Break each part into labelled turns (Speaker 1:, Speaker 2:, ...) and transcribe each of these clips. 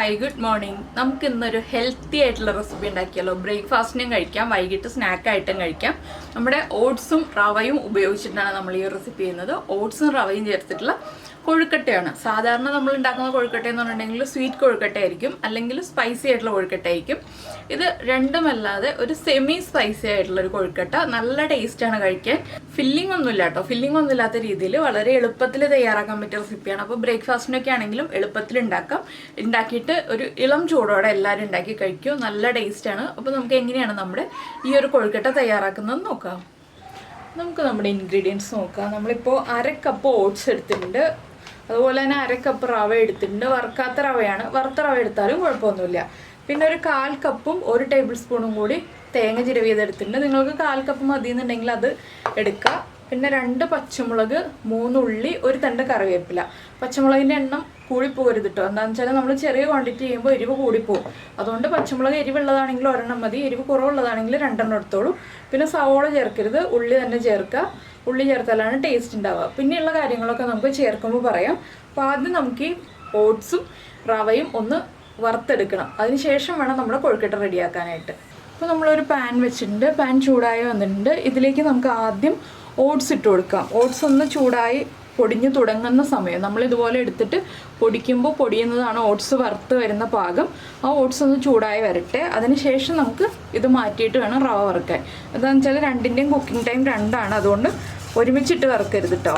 Speaker 1: Hi good morning. നമുക്ക് ഇന്നൊരു healthy ആയിട്ടുള്ള റെസിപ്പി ഉണ്ടാക്കിയല്ലോ. ബ്രേക്ക്ഫാസ്റ്റിനും കഴിക്കാം, വൈകിട്ട് സ്നാക്കായിട്ടും കഴിക്കാം. നമ്മുടെ ഓട്സും റവയും ഉപയോഗിച്ചിട്ടാണ് നമ്മൾ ഈ റെസിപ്പി ചെയ്യുന്നത്. ഓട്സും റവയും ചേർത്തിട്ടുള്ള കൊഴുക്കട്ടയാണ്. സാധാരണ നമ്മൾ ഉണ്ടാക്കുന്ന കൊഴുക്കട്ട എന്ന് പറഞ്ഞിട്ടുണ്ടെങ്കിൽ സ്വീറ്റ് കൊഴുക്കട്ട ആയിരിക്കും, അല്ലെങ്കിൽ സ്പൈസി ആയിട്ടുള്ള കൊഴുക്കട്ട ആയിരിക്കും. ഇത് രണ്ടുമല്ലാതെ ഒരു സെമി സ്പൈസി ആയിട്ടുള്ള ഒരു കൊഴുക്കട്ട. നല്ല ടേസ്റ്റാണ് കഴിക്കാൻ. ഫില്ലിംഗ് ഒന്നുമില്ല കേട്ടോ. ഫില്ലിംഗ് ഒന്നും ഇല്ലാത്ത രീതിയിൽ വളരെ എളുപ്പത്തിൽ തയ്യാറാക്കാൻ പറ്റിയ റെസിപ്പിയാണ്. അപ്പോൾ ബ്രേക്ക്ഫാസ്റ്റിനൊക്കെ ആണെങ്കിലും എളുപ്പത്തിൽ ഉണ്ടാക്കാം. ഉണ്ടാക്കിയിട്ട് ഒരു ഇളം ചൂടോടെ എല്ലാവരും ഉണ്ടാക്കി കഴിക്കും. നല്ല ടേസ്റ്റാണ്. അപ്പോൾ നമുക്ക് എങ്ങനെയാണ് നമ്മുടെ ഈ ഒരു കൊഴുക്കട്ട തയ്യാറാക്കുന്നത് നോക്കാം. നമുക്ക് നമ്മുടെ ഇൻഗ്രീഡിയൻസ് നോക്കാം. നമ്മളിപ്പോൾ 1/2 കപ്പ് ഓട്സ് എടുത്തിട്ടുണ്ട്. അതുപോലെ തന്നെ 1/2 കപ്പ് റവ എടുത്തിട്ടുണ്ട്. വറുക്കാത്ത റവയാണ്. വറുത്ത റവ എടുത്താലും കുഴപ്പമൊന്നുമില്ല. പിന്നെ ഒരു 1/4 കപ്പും 1 ടേബിൾ സ്പൂണും കൂടി തേങ്ങ ചിരവിയതെടുത്തിട്ടുണ്ട്. നിങ്ങൾക്ക് 1/4 കപ്പ് മതി എന്നുണ്ടെങ്കിൽ അത് എടുക്കുക. പിന്നെ 2 പച്ചമുളക്, 3 ഉള്ളി, 1 തണ്ട് കറിവേപ്പില. പച്ചമുളകിൻ്റെ എണ്ണം കൂടിപ്പോകരുത് കേട്ടോ. എന്താണെന്ന് വെച്ചാൽ നമ്മൾ ചെറിയ ക്വാണ്ടിറ്റി ചെയ്യുമ്പോൾ എരിവ് കൂടിപ്പോകും. അതുകൊണ്ട് പച്ചമുളക് എരിവുള്ളതാണെങ്കിൽ 1 മതി, എരിവ് കുറവുള്ളതാണെങ്കിൽ 2 എടുത്തോളൂ. പിന്നെ സവോള ചേർക്കരുത്, ഉള്ളി തന്നെ ചേർക്കുക. ഉള്ളി ചേർത്താലാണ് ടേസ്റ്റ് ഉണ്ടാവുക. പിന്നെയുള്ള കാര്യങ്ങളൊക്കെ നമുക്ക് ചേർക്കുമ്പോൾ പറയാം. അപ്പോൾ ആദ്യം നമുക്ക് ഈ ഓട്സും റവയും ഒന്ന് വറുത്തെടുക്കണം. അതിനുശേഷം വേണം നമ്മുടെ കൊഴുക്കട്ട റെഡിയാക്കാനായിട്ട്. അപ്പോൾ നമ്മളൊരു പാൻ വെച്ചിട്ടുണ്ട്. പാൻ ചൂടായി വന്നിട്ടുണ്ട്. ഇതിലേക്ക് നമുക്ക് ആദ്യം ഓട്സ് ഇട്ട് കൊടുക്കാം. ഓട്സ് ഒന്ന് ചൂടായി പൊടിഞ്ഞു തുടങ്ങുന്ന സമയം നമ്മൾ ഇതുപോലെ എടുത്തിട്ട് പൊടിക്കുമ്പോൾ പൊടിയുന്നതാണ് ഓട്സ് വറുത്ത് വരുന്ന പാകം. ആ ഓട്സ് ഒന്ന് ചൂടായി വരട്ടെ. അതിനുശേഷം നമുക്ക് ഇത് മാറ്റിയിട്ട് വേണം റവ വറുക്കാൻ. എന്താണെന്ന് വെച്ചാൽ രണ്ടിൻ്റെയും കുക്കിംഗ് ടൈം 2ആണ്. അതുകൊണ്ട് ഒരുമിച്ചിട്ട് വറുക്കരുത് കേട്ടോ.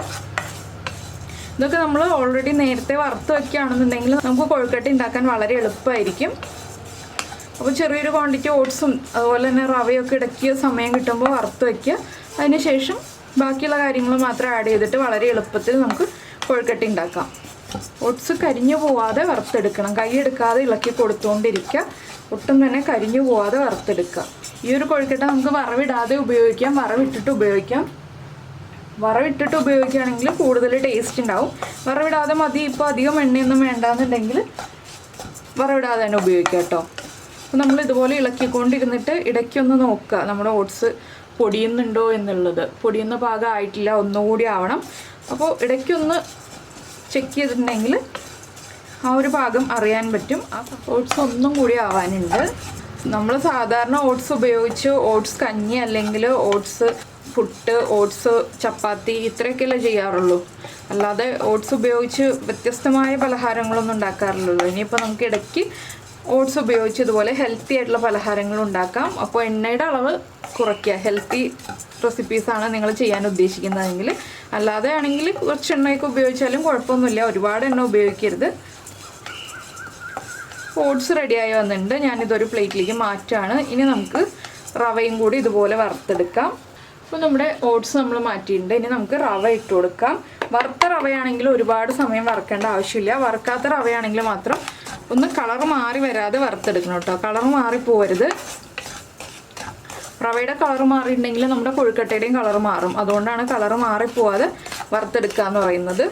Speaker 1: ഇതൊക്കെ നമ്മൾ ഓൾറെഡി നേരത്തെ വറുത്ത് വയ്ക്കുകയാണെന്നുണ്ടെങ്കിൽ നമുക്ക് കൊഴുക്കട്ട ഉണ്ടാക്കാൻ വളരെ എളുപ്പമായിരിക്കും. അപ്പോൾ ചെറിയൊരു ക്വാണ്ടിറ്റി ഓട്സും അതുപോലെ തന്നെ റവയൊക്കെ ഇടയ്ക്ക് സമയം കിട്ടുമ്പോൾ വറുത്ത് വയ്ക്കുക. അതിനുശേഷം ബാക്കിയുള്ള കാര്യങ്ങൾ മാത്രം ആഡ് ചെയ്തിട്ട് വളരെ എളുപ്പത്തിൽ നമുക്ക് കൊഴുക്കട്ട ഉണ്ടാക്കാം. ഓട്സ് കരിഞ്ഞു പോവാതെ വറുത്തെടുക്കണം. കൈ എടുക്കാതെ ഇളക്കി കൊടുത്തുകൊണ്ടിരിക്കുക. ഒട്ടും തന്നെ കരിഞ്ഞു പോവാതെ വറുത്തെടുക്കുക. ഈ ഒരു കൊഴുക്കട്ട നമുക്ക് വറവിടാതെ ഉപയോഗിക്കാം, വറവിട്ടിട്ട് ഉപയോഗിക്കാം. വറവിട്ടിട്ട് ഉപയോഗിക്കുകയാണെങ്കിൽ കൂടുതൽ ടേസ്റ്റ് ഉണ്ടാവും. വറവിടാതെ മതി, ഇപ്പോൾ അധികം എണ്ണയൊന്നും വേണ്ടാന്നുണ്ടെങ്കിൽ വറവിടാതെ തന്നെ ഉപയോഗിക്കാം കേട്ടോ. അപ്പോൾ നമ്മൾ ഇതുപോലെ ഇളക്കിക്കൊണ്ടിരുന്നിട്ട് ഇടയ്ക്കൊന്ന് നോക്കുക നമ്മുടെ ഓട്സ് പൊടിയുന്നുണ്ടോ എന്നുള്ളത്. പൊടിയുന്ന പാകം ആയിട്ടില്ല, ഒന്നുകൂടി ആവണം. അപ്പോൾ ഇടയ്ക്കൊന്ന് ചെക്ക് ചെയ്തിട്ടുണ്ടെങ്കിൽ ആ ഒരു പാകം അറിയാൻ പറ്റും. ആ ഓട്സ് ഒന്നും കൂടി ആവാനുണ്ട്. നമ്മൾ സാധാരണ ഓട്സ് ഉപയോഗിച്ച് ഓട്സ് കഞ്ഞി അല്ലെങ്കിൽ ഓട്സ് പുട്ട്, ഓട്സ് ചപ്പാത്തി ഇത്രയൊക്കെയല്ലേ ചെയ്യാറുള്ളൂ. അല്ലാതെ ഓട്സ് ഉപയോഗിച്ച് വ്യത്യസ്തമായ പലഹാരങ്ങളൊന്നും ഉണ്ടാക്കാറില്ലല്ലോ. ഇനിയിപ്പോൾ നമുക്ക് ഇടയ്ക്ക് ഓട്സ് ഉപയോഗിച്ച് ഇതുപോലെ ഹെൽത്തി ആയിട്ടുള്ള പലഹാരങ്ങൾ ഉണ്ടാക്കാം. അപ്പോൾ എണ്ണയുടെ അളവ് കുറയ്ക്കുക. ഹെൽത്തി റെസിപ്പീസാണ് നിങ്ങൾ ചെയ്യാൻ ഉദ്ദേശിക്കുന്നതെങ്കിൽ. അല്ലാതെ ആണെങ്കിൽ കുറച്ച് എണ്ണയൊക്കെ ഉപയോഗിച്ചാലും കുഴപ്പമൊന്നുമില്ല. ഒരുപാട് എണ്ണ ഉപയോഗിക്കരുത്. ഓട്സ് റെഡിയായി വന്നിട്ടുണ്ട്. ഞാനിതൊരു പ്ലേറ്റിലേക്ക് മാറ്റാണ്. ഇനി നമുക്ക് റവയും കൂടി ഇതുപോലെ വറുത്തെടുക്കാം. അപ്പോൾ നമ്മുടെ ഓട്സ് നമ്മൾ മാറ്റിയിട്ടുണ്ട്. ഇനി നമുക്ക് റവ ഇട്ട് കൊടുക്കാം. വറുത്ത റവയാണെങ്കിൽ ഒരുപാട് സമയം വറുക്കേണ്ട ആവശ്യമില്ല. വറുക്കാത്ത റവയാണെങ്കിൽ മാത്രം ഒന്ന് കളർ മാറി വരാതെ വറുത്തെടുക്കണം കേട്ടോ. കളർ മാറിപ്പോവരുത്. റവയുടെ കളർ മാറിയിട്ടുണ്ടെങ്കിൽ നമ്മുടെ കൊഴുക്കട്ടയുടെയും കളർ മാറും. അതുകൊണ്ടാണ് കളർ മാറിപ്പോവാതെ വറുത്തെടുക്കുക എന്ന് പറയുന്നത്.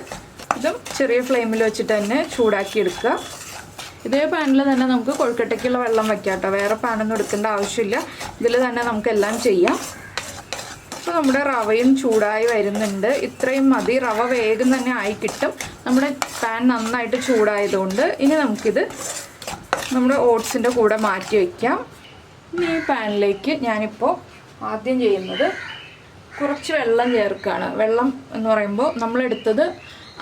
Speaker 1: ഇതും ചെറിയ ഫ്ലെയിമിൽ വെച്ചിട്ട് തന്നെ ചൂടാക്കി എടുക്കുക. ഇതേ പാനിൽ തന്നെ നമുക്ക് കൊഴുക്കട്ടയ്ക്കുള്ള വെള്ളം വയ്ക്കാം കേട്ടോ. വേറെ പാനൊന്നും എടുക്കേണ്ട ആവശ്യമില്ല. ഇതിൽ തന്നെ നമുക്കെല്ലാം ചെയ്യാം. അപ്പോൾ നമ്മുടെ റവയും ചൂടായി വരുന്നുണ്ട്. ഇത്രയും മതി. റവ വേഗം തന്നെ ആയി കിട്ടും. നമ്മുടെ പാൻ നന്നായിട്ട് ചൂടായതുകൊണ്ട് ഇനി നമുക്കിത് നമ്മുടെ ഓട്സിൻ്റെ കൂടെ മാറ്റി വയ്ക്കാം. ഇനി ഈ പാനിലേക്ക് ഞാനിപ്പോൾ ആദ്യം ചെയ്യുന്നത് കുറച്ച് വെള്ളം ചേർക്കുകയാണ്. വെള്ളം എന്ന് പറയുമ്പോൾ നമ്മളെടുത്തത്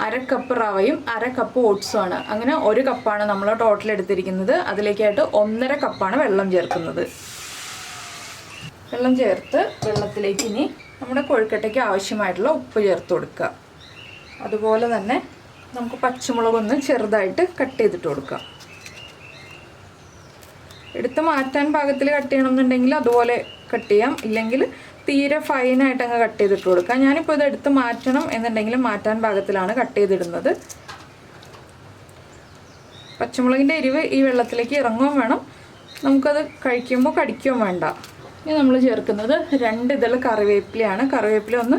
Speaker 1: 1/2 കപ്പ് റവയും 1/2 കപ്പ് ഓട്സുമാണ്. അങ്ങനെ 1 കപ്പാണ് നമ്മൾ ടോട്ടൽ എടുത്തിരിക്കുന്നത്. അതിലേക്കായിട്ട് 1.5 കപ്പാണ് വെള്ളം ചേർക്കുന്നത്. വെള്ളം ചേർത്ത് വെള്ളത്തിലേക്ക് ഇനി നമ്മുടെ കൊഴുക്കട്ടയ്ക്ക് ആവശ്യമായിട്ടുള്ള ഉപ്പ് ചേർത്ത് കൊടുക്കുക. അതുപോലെ തന്നെ നമുക്ക് പച്ചമുളകൊന്ന് ചെറുതായിട്ട് കട്ട് ചെയ്തിട്ട് കൊടുക്കാം. എടുത്ത് മാറ്റാൻ പാകത്തിൽ കട്ട് ചെയ്യണമെന്നുണ്ടെങ്കിൽ അതുപോലെ കട്ട് ചെയ്യാം. ഇല്ലെങ്കിൽ തീരെ ഫൈനായിട്ട് അങ്ങ് കട്ട് ചെയ്തിട്ട് കൊടുക്കാം. ഞാനിപ്പോൾ ഇത് എടുത്ത് മാറ്റണം എന്നുണ്ടെങ്കിൽ മാറ്റാൻ പാകത്തിലാണ് കട്ട് ചെയ്തിടുന്നത്. പച്ചമുളകിൻ്റെ എരിവ് ഈ വെള്ളത്തിലേക്ക് ഇറങ്ങുകയും വേണം. നമുക്കത് കഴിക്കുമ്പോൾ കടിക്കുകയും വേണ്ട. ഇനി നമ്മൾ ചേർക്കുന്നത് 2 ഇതൾ കറിവേപ്പിലയാണ്. കറിവേപ്പില ഒന്ന്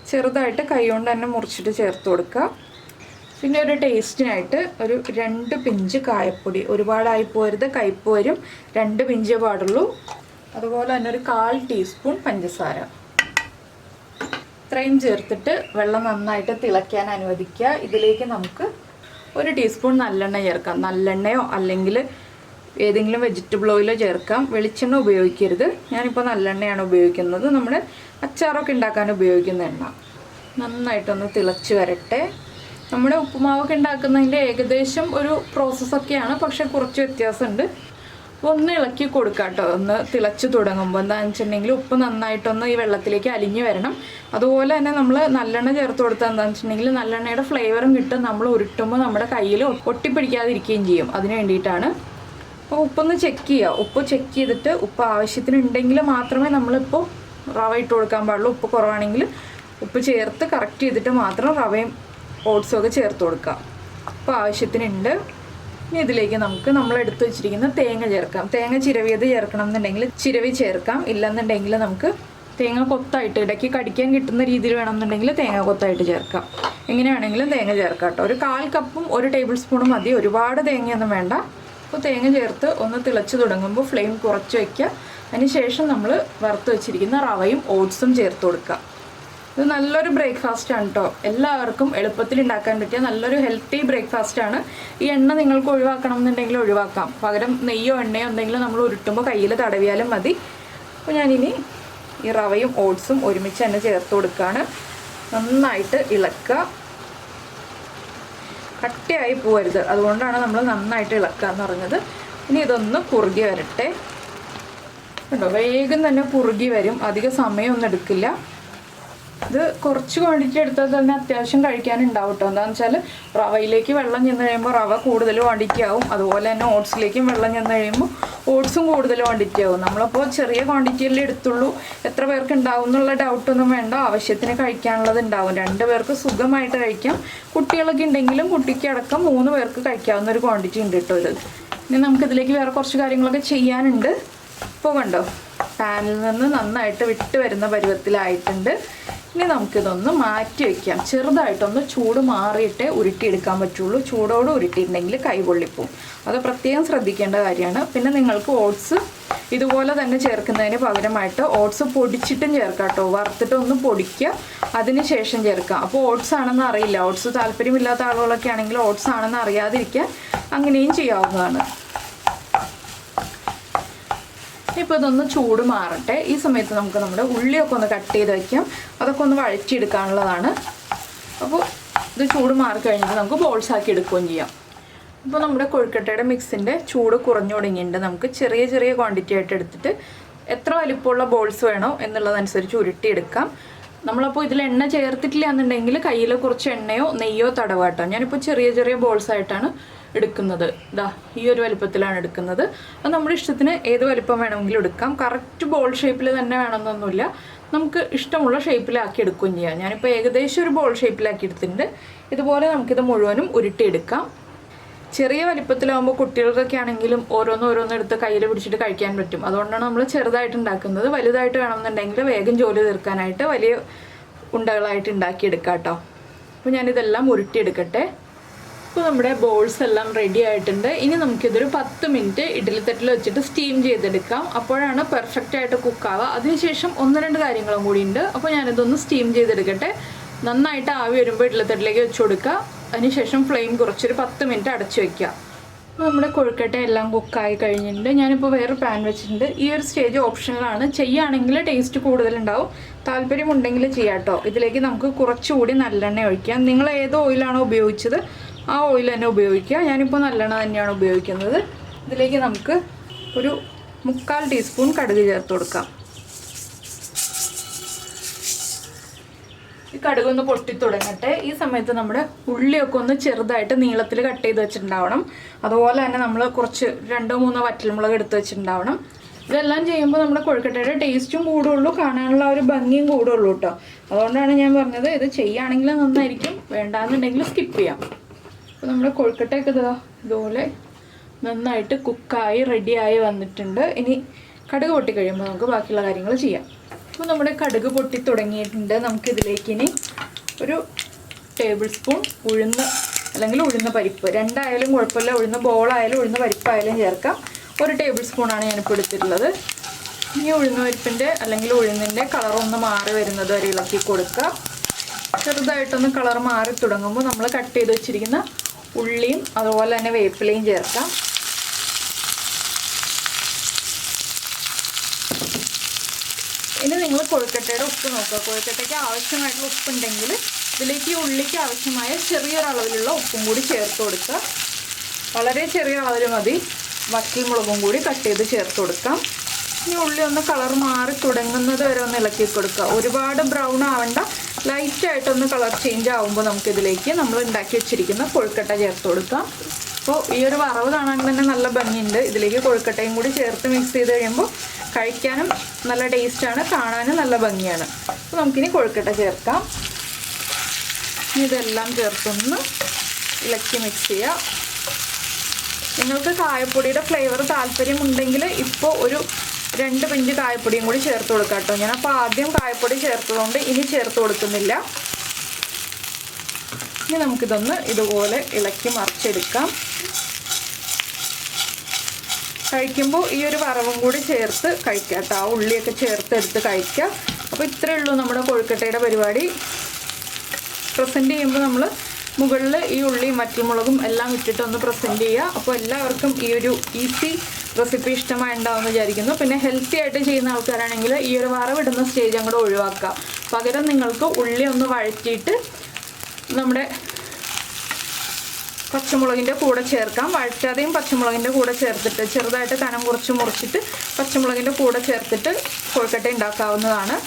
Speaker 1: ചെറുതായിട്ട് കൈ കൊണ്ട് തന്നെ മുറിച്ചിട്ട് ചേർത്ത് കൊടുക്കുക. പിന്നെ ഒരു ടേസ്റ്റിനായിട്ട് ഒരു 2 പിഞ്ച് കായപ്പൊടി. ഒരുപാടായി പോരുത്, കയ്പ്പ് വരും. 2 പിഞ്ചേ പാടുള്ളൂ. അതുപോലെ തന്നെ ഒരു 1/4 ടീസ്പൂൺ പഞ്ചസാര. ഇത്രയും ചേർത്തിട്ട് വെള്ളം നന്നായിട്ട് തിളയ്ക്കാൻ അനുവദിക്കുക. ഇതിലേക്ക് നമുക്ക് 1 ടീസ്പൂൺ നല്ലെണ്ണ ചേർക്കാം. നല്ലെണ്ണയോ അല്ലെങ്കിൽ ഏതെങ്കിലും വെജിറ്റബിൾ ഓയിലോ ചേർക്കാം. വെളിച്ചെണ്ണ ഉപയോഗിക്കരുത്. ഞാനിപ്പോൾ നല്ലെണ്ണയാണ് ഉപയോഗിക്കുന്നത്. നമ്മുടെ അച്ചാറൊക്കെ ഉണ്ടാക്കാൻ ഉപയോഗിക്കുന്ന എണ്ണ. നന്നായിട്ടൊന്ന് തിളച്ച് വരട്ടെ. നമ്മുടെ ഉപ്പുമാവൊക്കെ ഉണ്ടാക്കുന്നതിൻ്റെ ഏകദേശം ഒരു പ്രോസസ്സൊക്കെയാണ്, പക്ഷേ കുറച്ച് വ്യത്യാസമുണ്ട്. അപ്പോൾ ഒന്ന് ഇളക്കി കൊടുക്കാം കേട്ടോ. ഒന്ന് തിളച്ച് തുടങ്ങുമ്പോൾ എന്താണെന്ന് വെച്ചിട്ടുണ്ടെങ്കിൽ ഉപ്പ് നന്നായിട്ടൊന്ന് ഈ വെള്ളത്തിലേക്ക് അലിഞ്ഞ് വരണം. അതുപോലെ തന്നെ നമ്മൾ നല്ലെണ്ണ ചേർത്ത് കൊടുത്താൽ എന്താണെന്ന് വെച്ചിട്ടുണ്ടെങ്കിൽ നല്ലെണ്ണയുടെ ഫ്ലേവറും കിട്ടും. നമ്മൾ ഉരുട്ടുമ്പോൾ നമ്മുടെ കയ്യിൽ ഒട്ടിപ്പിടിക്കാതിരിക്കുകയും ചെയ്യും. അതിന് വേണ്ടിയിട്ടാണ്. അപ്പോൾ ഉപ്പൊന്ന് ചെക്ക് ചെയ്യുക. ഉപ്പ് ചെക്ക് ചെയ്തിട്ട് ഉപ്പ് ആവശ്യത്തിനുണ്ടെങ്കിൽ മാത്രമേ നമ്മളിപ്പോൾ റവ ഇട്ട് കൊടുക്കാൻ പാടുള്ളൂ. ഉപ്പ് കുറവാണെങ്കിൽ ഉപ്പ് ചേർത്ത് കറക്റ്റ് ചെയ്തിട്ട് മാത്രം റവയും ഓട്സും ഒക്കെ ചേർത്ത് കൊടുക്കുക. അപ്പോൾ ആവശ്യത്തിനുണ്ട്. ഇനി ഇതിലേക്ക് നമുക്ക് നമ്മൾ എടുത്ത് വെച്ചിരിക്കുന്ന തേങ്ങ ചേർക്കാം. തേങ്ങ ചിരവിയത് ചേർക്കണം എന്നുണ്ടെങ്കിൽ ചിരവി ചേർക്കാം. ഇല്ലെന്നുണ്ടെങ്കിൽ നമുക്ക് തേങ്ങ കൊത്തായിട്ട് ഇടയ്ക്ക് കടിക്കാൻ കിട്ടുന്ന രീതിയിൽ വേണമെന്നുണ്ടെങ്കിൽ തേങ്ങ കൊത്തായിട്ട് ചേർക്കാം. എങ്ങനെ വേണമെങ്കിലും തേങ്ങ ചേർക്കാം കേട്ടോ. ഒരു 1/4 കപ്പും 1 ടേബിൾ സ്പൂണും മതി. ഒരുപാട് തേങ്ങയൊന്നും വേണ്ട. അപ്പോൾ തേങ്ങ ചേർത്ത് ഒന്ന് തിളച്ച് തുടങ്ങുമ്പോൾ ഫ്ലെയിം കുറച്ച് വയ്ക്കുക. അതിന് ശേഷം നമ്മൾ വറുത്ത് വെച്ചിരിക്കുന്ന റവയും ഓട്സും ചേർത്ത് കൊടുക്കുക. ഇത് നല്ലൊരു ബ്രേക്ക്ഫാസ്റ്റാണ് കേട്ടോ. എല്ലാവർക്കും എളുപ്പത്തിൽ ഉണ്ടാക്കാൻ പറ്റിയ നല്ലൊരു ഹെൽത്തി ബ്രേക്ക്ഫാസ്റ്റാണ്. ഈ എണ്ണ നിങ്ങൾക്ക് ഒഴിവാക്കണം എന്നുണ്ടെങ്കിൽ ഒഴിവാക്കാം. പകരം നെയ്യോ എണ്ണയോ എന്തെങ്കിലും നമ്മൾ ഉരുട്ടുമ്പോൾ കയ്യിൽ തടവിയാലും മതി. അപ്പോൾ ഞാനിനി ഈ റവയും ഓട്സും ഒരുമിച്ച് തന്നെ ചേർത്ത് കൊടുക്കുകയാണ്. നന്നായിട്ട് ഇളക്കുക. കട്ടിയായി പോകരുത്. അതുകൊണ്ടാണ് നമ്മൾ നന്നായിട്ട് ഇളക്കുക എന്ന് പറഞ്ഞത്. ഇനി ഇതൊന്ന് കുറുകി വരട്ടെ. കണ്ടോ, വേഗം തന്നെ കുറുകി വരും. അധികം സമയമൊന്നും എടുക്കില്ല. ഇത് കുറച്ച് ക്വാണ്ടിറ്റി എടുത്താൽ തന്നെ അത്യാവശ്യം കഴിക്കാനുണ്ടാവും കേട്ടോ. എന്താണെന്ന് വെച്ചാൽ റവയിലേക്ക് വെള്ളം ചെന്ന് കഴിയുമ്പോൾ റവ കൂടുതൽ ക്വാണ്ടിറ്റി ആവും. അതുപോലെ തന്നെ ഓട്സിലേക്കും വെള്ളം ചെന്ന് കഴിയുമ്പോൾ ഓട്സും കൂടുതൽ ക്വാണ്ടിറ്റി ആവും. നമ്മളപ്പോൾ ചെറിയ ക്വാണ്ടിറ്റിയല്ലേ എടുത്തുള്ളൂ. എത്ര പേർക്ക് ഉണ്ടാവും എന്നുള്ള ഡൗട്ടൊന്നും വേണ്ട. ആവശ്യത്തിന് കഴിക്കാനുള്ളത് ഉണ്ടാവും. 2 പേർക്ക് സുഖമായിട്ട് കഴിക്കാം. കുട്ടികളൊക്കെ ഉണ്ടെങ്കിലും കുട്ടിക്ക് അടക്കം 3 പേർക്ക് കഴിക്കാവുന്ന ഒരു ക്വാണ്ടിറ്റി ഉണ്ട് കേട്ടോ ഇത്. ഇനി നമുക്കിതിലേക്ക് വേറെ കുറച്ച് കാര്യങ്ങളൊക്കെ ചെയ്യാനുണ്ട്. ഇപ്പോൾ കണ്ടോ, പാനിൽ നിന്ന് നന്നായിട്ട് വിട്ട് വരുന്ന പരുവത്തിലായിട്ടുണ്ട്. ഇനി നമുക്കിതൊന്ന് മാറ്റി വയ്ക്കാം. ചെറുതായിട്ടൊന്ന് ചൂട് മാറിയിട്ടേ ഉരുട്ടിയെടുക്കാൻ പറ്റുള്ളൂ. ചൂടോട് ഉരുട്ടിയിട്ടുണ്ടെങ്കിൽ കൈ പൊള്ളിപ്പോവും. അത് പ്രത്യേകം ശ്രദ്ധിക്കേണ്ട കാര്യമാണ്. പിന്നെ നിങ്ങൾക്ക് ഓട്സ് ഇതുപോലെ തന്നെ ചേർക്കുന്നതിന് പകരമായിട്ട് ഓട്സ് പൊടിച്ചിട്ടും ചേർക്കാം കേട്ടോ. വറുത്തിട്ടൊന്ന് പൊടിക്കുക, അതിന് ശേഷം ചേർക്കാം. അപ്പോൾ ഓട്സ് ആണെന്ന് അറിയില്ല, ഓട്സ് താല്പര്യമില്ലാത്ത ആളുകളൊക്കെ ആണെങ്കിൽ ഓട്സ് ആണെന്ന് അറിയാതിരിക്കാൻ അങ്ങനെയും ചെയ്യാവുന്നതാണ്. ഇപ്പോൾ ഇതൊന്ന് ചൂട് മാറട്ടെ. ഈ സമയത്ത് നമുക്ക് നമ്മുടെ ഉള്ളിയൊക്കെ ഒന്ന് കട്ട് ചെയ്ത് വയ്ക്കാം. അതൊക്കെ ഒന്ന് വഴറ്റിയെടുക്കാനുള്ളതാണ്. അപ്പോൾ ഇത് ചൂട് മാറിക്കഴിഞ്ഞിട്ട് നമുക്ക് ബോൾസാക്കി എടുക്കുകയും ചെയ്യാം. ഇപ്പോൾ നമ്മുടെ കൊഴുക്കട്ടയുടെ മിക്സിൻ്റെ ചൂട് കുറഞ്ഞു തുടങ്ങിയിട്ടുണ്ട്. നമുക്ക് ചെറിയ ചെറിയ ക്വാണ്ടിറ്റി ആയിട്ട് എടുത്തിട്ട് എത്ര വലിപ്പമുള്ള ബോൾസ് വേണോ എന്നുള്ളതനുസരിച്ച് ഉരുട്ടിയെടുക്കാം. നമ്മളപ്പോൾ ഇതിൽ എണ്ണ ചേർത്തിട്ടില്ല എന്നുണ്ടെങ്കിൽ കയ്യിൽ കുറച്ച് എണ്ണയോ നെയ്യോ തടവാട്ടോ. ഞാനിപ്പോൾ ചെറിയ ചെറിയ ബോൾസായിട്ടാണ് എടുക്കുന്നത്. ഇതാ ഈ ഒരു വലിപ്പത്തിലാണ് എടുക്കുന്നത്. അത് നമ്മുടെ ഇഷ്ടത്തിന് ഏത് വലിപ്പം വേണമെങ്കിലും എടുക്കാം. കറക്റ്റ് ബോൾ ഷേപ്പിൽ തന്നെ വേണമെന്നൊന്നുമില്ല. നമുക്ക് ഇഷ്ടമുള്ള ഷേപ്പിലാക്കി എടുക്കുകയും ചെയ്യാം. ഞാനിപ്പോൾ ഏകദേശം ഒരു ബോൾ ഷേപ്പിലാക്കി എടുത്തിട്ടുണ്ട്. ഇതുപോലെ നമുക്കിത് മുഴുവനും ഉരുട്ടിയെടുക്കാം. ചെറിയ വലിപ്പത്തിലാകുമ്പോൾ കുട്ടികൾക്കൊക്കെ ആണെങ്കിലും ഓരോന്നോരോന്ന് എടുത്ത് കയ്യിൽ പിടിച്ചിട്ട് കഴിക്കാൻ പറ്റും. അതുകൊണ്ടാണ് നമ്മൾ ചെറുതായിട്ട് ഉണ്ടാക്കുന്നത്. വലുതായിട്ട് വേണമെന്നുണ്ടെങ്കിൽ വേഗം ജോലി തീർക്കാനായിട്ട് വലിയ ഉണ്ടകളായിട്ട് ഉണ്ടാക്കിയെടുക്കാം കേട്ടോ. അപ്പോൾ ഞാനിതെല്ലാം ഉരുട്ടിയെടുക്കട്ടെ. ഇപ്പോൾ നമ്മുടെ ബോൾസ് എല്ലാം റെഡി ആയിട്ടുണ്ട്. ഇനി നമുക്കിതൊരു 10 മിനിറ്റ് ഇഡ്ഡലിത്തട്ടിൽ വെച്ചിട്ട് സ്റ്റീം ചെയ്തെടുക്കാം. അപ്പോഴാണ് പെർഫെക്റ്റ് ആയിട്ട് കുക്കാവുക. അതിനുശേഷം 1-2 കാര്യങ്ങളും കൂടി ഉണ്ട്. അപ്പോൾ ഞാനിതൊന്ന് സ്റ്റീം ചെയ്തെടുക്കട്ടെ. നന്നായിട്ട് ആവി വരുമ്പോൾ ഇഡ്ഡലിത്തട്ടിലേക്ക് വെച്ച് കൊടുക്കുക. അതിനുശേഷം ഫ്ലെയിം കുറച്ചൊരു 10 മിനിറ്റ് അടച്ചു വയ്ക്കുക. അപ്പോൾ നമ്മുടെ കൊഴുക്കട്ട എല്ലാം കുക്കായി കഴിഞ്ഞിട്ടുണ്ട്. ഞാനിപ്പോൾ വേറെ പാൻ വെച്ചിട്ടുണ്ട്. ഈ ഒരു സ്റ്റേജ് ഓപ്ഷനിലാണ്. ചെയ്യുകയാണെങ്കിൽ ടേസ്റ്റ് കൂടുതലുണ്ടാവും. താല്പര്യമുണ്ടെങ്കിൽ ചെയ്യാം കേട്ടോ. ഇതിലേക്ക് നമുക്ക് കുറച്ചുകൂടി നല്ലെണ്ണ ഒഴിക്കാം. നിങ്ങൾ ഏത് ഓയിലാണോ ഉപയോഗിച്ചത് ആ ഓയിൽ തന്നെ ഉപയോഗിക്കുക. ഞാനിപ്പോൾ നല്ലെണ്ണ തന്നെയാണ് ഉപയോഗിക്കുന്നത്. ഇതിലേക്ക് നമുക്ക് ഒരു 3/4 ടീസ്പൂൺ കടുക് ചേർത്ത് കൊടുക്കാം. ഈ കടുകൊന്ന് പൊട്ടി തുടങ്ങട്ടെ. ഈ സമയത്ത് നമ്മുടെ ഉള്ളിയൊക്കെ ഒന്ന് ചെറുതായിട്ട് നീളത്തിൽ കട്ട് ചെയ്ത് വെച്ചിട്ടുണ്ടാവണം. അതുപോലെ തന്നെ നമ്മൾ കുറച്ച് 2-3 വറ്റൽമുളക് എടുത്ത് വെച്ചിട്ടുണ്ടാവണം. ഇതെല്ലാം ചെയ്യുമ്പോൾ നമ്മുടെ കൊഴുക്കട്ടയുടെ ടേസ്റ്റും കൂടുള്ളൂ, കാണാനുള്ള ഒരു ഭംഗിയും കൂടുള്ളൂ കേട്ടോ. അതുകൊണ്ടാണ് ഞാൻ പറഞ്ഞത് ഇത് ചെയ്യുകയാണെങ്കിൽ നന്നായിരിക്കും, വേണ്ടാന്നുണ്ടെങ്കിൽ സ്കിപ്പ് ചെയ്യാം. അപ്പോൾ നമ്മുടെ കൊഴുക്കട്ടയൊക്കെ ഇതുപോലെ നന്നായിട്ട് കുക്കായി റെഡിയായി വന്നിട്ടുണ്ട്. ഇനി കടുക് പൊട്ടി കഴിയുമ്പോൾ നമുക്ക് ബാക്കിയുള്ള കാര്യങ്ങൾ ചെയ്യാം. അപ്പോൾ നമ്മുടെ കടുക് പൊട്ടി തുടങ്ങിയിട്ടുണ്ട്. നമുക്കിതിലേക്ക് ഇനി ഒരു ടേബിൾ സ്പൂൺ ഉഴുന്ന് അല്ലെങ്കിൽ ഉഴുന്ന് പരിപ്പ്, രണ്ടായാലും കുഴപ്പമില്ല, ഉഴുന്ന് ബോളായാലും ഉഴുന്ന് പരിപ്പായാലും ചേർക്കാം. 1 ടേബിൾ സ്പൂണാണ് ഞാനിപ്പോൾ എടുത്തിട്ടുള്ളത്. ഇനി ഉഴുന്ന് പരിപ്പിൻ്റെ അല്ലെങ്കിൽ ഉഴുന്നിൻ്റെ കളറൊന്ന് മാറി വരുന്നത് വരെ ഇളക്കി കൊടുക്കുക. ചെറുതായിട്ടൊന്ന് കളർ മാറി തുടങ്ങുമ്പോൾ നമ്മൾ കട്ട് ചെയ്ത് വെച്ചിരിക്കുന്ന ഉള്ളിയും അതുപോലെ തന്നെ വേപ്പിലയും ചേർക്കാം. ഇനി നിങ്ങൾ കൊഴുക്കട്ടയുടെ ഉപ്പ് നോക്കുക. കൊഴുക്കട്ടയ്ക്ക് ആവശ്യമായിട്ടുള്ള ഉപ്പുണ്ടെങ്കിൽ ഇതിലേക്ക് ഈ ഉള്ളിക്ക് ആവശ്യമായ ചെറിയൊരളവിലുള്ള ഉപ്പും കൂടി ചേർത്ത് കൊടുക്കുക. വളരെ ചെറിയ അളവിൽ മതി. വറ്റൽമുളകും കൂടി കട്ട് ചെയ്ത് ചേർത്ത് കൊടുക്കാം. ഈ ഉള്ളി ഒന്ന് കളർ മാറി തുടങ്ങുന്നത് വരെ ഒന്ന് ഇളക്കി കൊടുക്കുക. ഒരുപാട് ബ്രൗൺ ആവണ്ട, ലൈറ്റായിട്ടൊന്ന് കളർ ചേഞ്ച് ആകുമ്പോൾ നമുക്കിതിലേക്ക് നമ്മൾ ഉണ്ടാക്കി വെച്ചിരിക്കുന്ന കൊഴുക്കട്ട ചേർത്ത് കൊടുക്കാം. അപ്പോൾ ഈ ഒരു വറവ് കാണാൻ തന്നെ നല്ല ഭംഗിയുണ്ട്. ഇതിലേക്ക് കൊഴുക്കട്ടയും കൂടി ചേർത്ത് മിക്സ് ചെയ്ത് കഴിയുമ്പോൾ കഴിക്കാനും നല്ല ടേസ്റ്റാണ്, കാണാനും നല്ല ഭംഗിയാണ്. അപ്പോൾ നമുക്കിനി കൊഴുക്കട്ട ചേർക്കാം. ഇതെല്ലാം ചേർത്തൊന്ന് ഇളക്കി മിക്സ് ചെയ്യാം. നിങ്ങൾക്ക് കായപ്പൊടിയുടെ ഫ്ലേവർ താല്പര്യമുണ്ടെങ്കിൽ ഇപ്പോൾ ഒരു 2 പിഞ്ച് കായപ്പൊടിയും കൂടി ചേർത്ത് കൊടുക്കാം കേട്ടോ. ഞാനപ്പോൾ ആദ്യം കായപ്പൊടി ചേർത്തതുകൊണ്ട് ഇനി ചേർത്ത് കൊടുക്കുന്നില്ല. ഇനി നമുക്കിതൊന്ന് ഇതുപോലെ ഇളക്കി മറിച്ചെടുക്കാം. കഴിക്കുമ്പോൾ ഈ ഒരു വറവും കൂടി ചേർത്ത് കഴിക്കാം കേട്ടോ. ആ ഉള്ളിയൊക്കെ ചേർത്തെടുത്ത് കഴിക്കാം. അപ്പോൾ ഇത്രയേ ഉള്ളൂ നമ്മുടെ കൊഴുക്കട്ടയുടെ പരിപാടി. പ്രസൻറ്റ് ചെയ്യുമ്പോൾ നമ്മൾ മുകളിൽ ഈ ഉള്ളിയും വറ്റൽമുളകും എല്ലാം ഇട്ടിട്ടൊന്ന് പ്രസൻറ്റ് ചെയ്യുക. അപ്പോൾ എല്ലാവർക്കും ഈ ഒരു ഈസി റെസിപ്പി ഇഷ്ടമായി ഉണ്ടാവുമെന്ന് വിചാരിക്കുന്നു. പിന്നെ ഹെൽത്തി ആയിട്ട് ചെയ്യുന്ന ആൾക്കാരാണെങ്കിൽ ഈ ഒരു വറവിടുന്ന സ്റ്റേജ് അങ്ങോട്ട് ഒഴിവാക്കുക. പകരം നിങ്ങൾക്ക് ഉള്ളി ഒന്ന് വഴറ്റിയിട്ട് നമ്മുടെ പച്ചമുളകിൻ്റെ കൂടെ ചേർക്കാം. വഴറ്റാതെയും പച്ചമുളകിൻ്റെ കൂടെ ചേർത്തിട്ട് ചെറുതായിട്ട് കനം കുറച്ച് മുറിച്ചിട്ട് പച്ചമുളകിൻ്റെ കൂടെ ചേർത്തിട്ട് കൊഴുക്കട്ട ഉണ്ടാക്കാവുന്നതാണ്.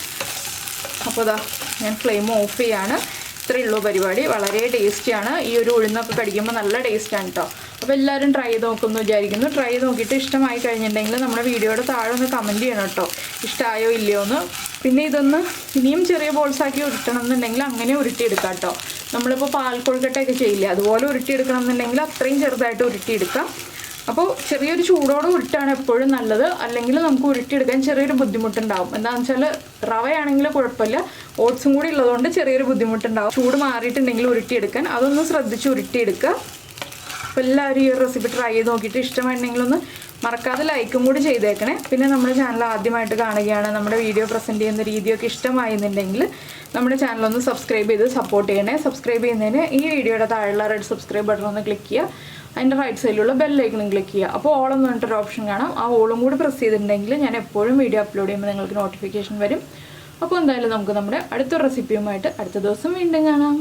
Speaker 1: അപ്പോൾ ഇതാ ഞാൻ ഫ്ലെയിം ഓഫ് ചെയ്യാണ്. ഇത്രയേ ഉള്ളൂ പരിപാടി. വളരെ ടേസ്റ്റിയാണ്. ഈ ഒരു ഉഴുന്നൊക്കെ കടിക്കുമ്പോൾ നല്ല ടേസ്റ്റാണ് കേട്ടോ. അപ്പോൾ എല്ലാവരും ട്രൈ ചെയ്ത് നോക്കുമെന്ന് വിചാരിക്കുന്നു. ട്രൈ ചെയ്ത് നോക്കിയിട്ട് ഇഷ്ടമായി കഴിഞ്ഞിട്ടുണ്ടെങ്കിൽ നമ്മുടെ വീഡിയോയുടെ താഴെ ഒന്ന് കമൻറ്റ് ചെയ്യണം കേട്ടോ, ഇഷ്ടമായോ ഇല്ലയോ എന്ന്. പിന്നെ ഇതൊന്ന് ഇനിയും ചെറിയ ബോൾസാക്കി ഉരുട്ടണം എന്നുണ്ടെങ്കിൽ അങ്ങനെ ഉരുട്ടിയെടുക്കാം കേട്ടോ. നമ്മളിപ്പോൾ പാൽക്കൊഴുക്കട്ടയൊക്കെ ചെയ്യില്ലേ, അതുപോലെ ഉരുട്ടിയെടുക്കണം എന്നുണ്ടെങ്കിൽ അത്രയും ചെറുതായിട്ട് ഉരുട്ടിയെടുക്കാം. അപ്പോൾ ചെറിയൊരു ചൂടോടെ ഉരുട്ടാണ് എപ്പോഴും നല്ലത്. അല്ലെങ്കിൽ നമുക്ക് ഉരുട്ടിയെടുക്കാൻ ചെറിയൊരു ബുദ്ധിമുട്ടുണ്ടാവും. എന്താണെന്ന് വെച്ചാൽ റവയാണെങ്കിൽ കുഴപ്പമില്ല, ഓട്സും കൂടി ഉള്ളതുകൊണ്ട് ചെറിയൊരു ബുദ്ധിമുട്ടുണ്ടാവും. ചൂട് മാറിയിട്ടുണ്ടെങ്കിൽ ഉരുട്ടിയെടുക്കാൻ അതൊന്ന് ശ്രദ്ധിച്ച് ഉരുട്ടിയെടുക്കുക. അപ്പോൾ എല്ലാവരും ഈ ഒരു റെസിപ്പി ട്രൈ ചെയ്ത് നോക്കിയിട്ട് ഇഷ്ടമായിട്ടുണ്ടെങ്കിലൊന്ന് മറക്കാതെ ലൈക്കും കൂടി ചെയ്തേക്കണേ. പിന്നെ നമ്മുടെ ചാനൽ ആദ്യമായിട്ട് കാണുകയാണ്, നമ്മുടെ വീഡിയോ പ്രസൻറ്റ് ചെയ്യുന്ന രീതിയൊക്കെ ഇഷ്ടമായിരുന്നുണ്ടെങ്കിൽ നമ്മുടെ ചാനലൊന്ന് സബ്സ്ക്രൈബ് ചെയ്ത് സപ്പോർട്ട് ചെയ്യണേ. സബ്സ്ക്രൈബ് ചെയ്യുന്നതിന് ഈ വീഡിയോയുടെ താഴെയുള്ള റെഡ് സബ്സ്ക്രൈബ് ബട്ടൺ ഒന്ന് ക്ലിക്ക് ചെയ്യുക. അതിൻ്റെ റൈറ്റ് സൈഡിലുള്ള ബെല്ലൈക്കണും ക്ലിക്ക് ചെയ്യുക. അപ്പോൾ ഓളെന്ന് പറഞ്ഞിട്ടൊരു ഓപ്ഷൻ കാണാം. ആ ഓളും കൂടി പ്രസ് ചെയ്തിട്ടുണ്ടെങ്കിൽ ഞാൻ എപ്പോഴും വീഡിയോ അപ്ലോഡ് ചെയ്യുമ്പോൾ നിങ്ങൾക്ക് നോട്ടിഫിക്കേഷൻ വരും. അപ്പോൾ എന്തായാലും നമുക്ക് നമ്മുടെ അടുത്ത റെസിപ്പിയുമായിട്ട് അടുത്ത ദിവസം വീണ്ടും കാണാം.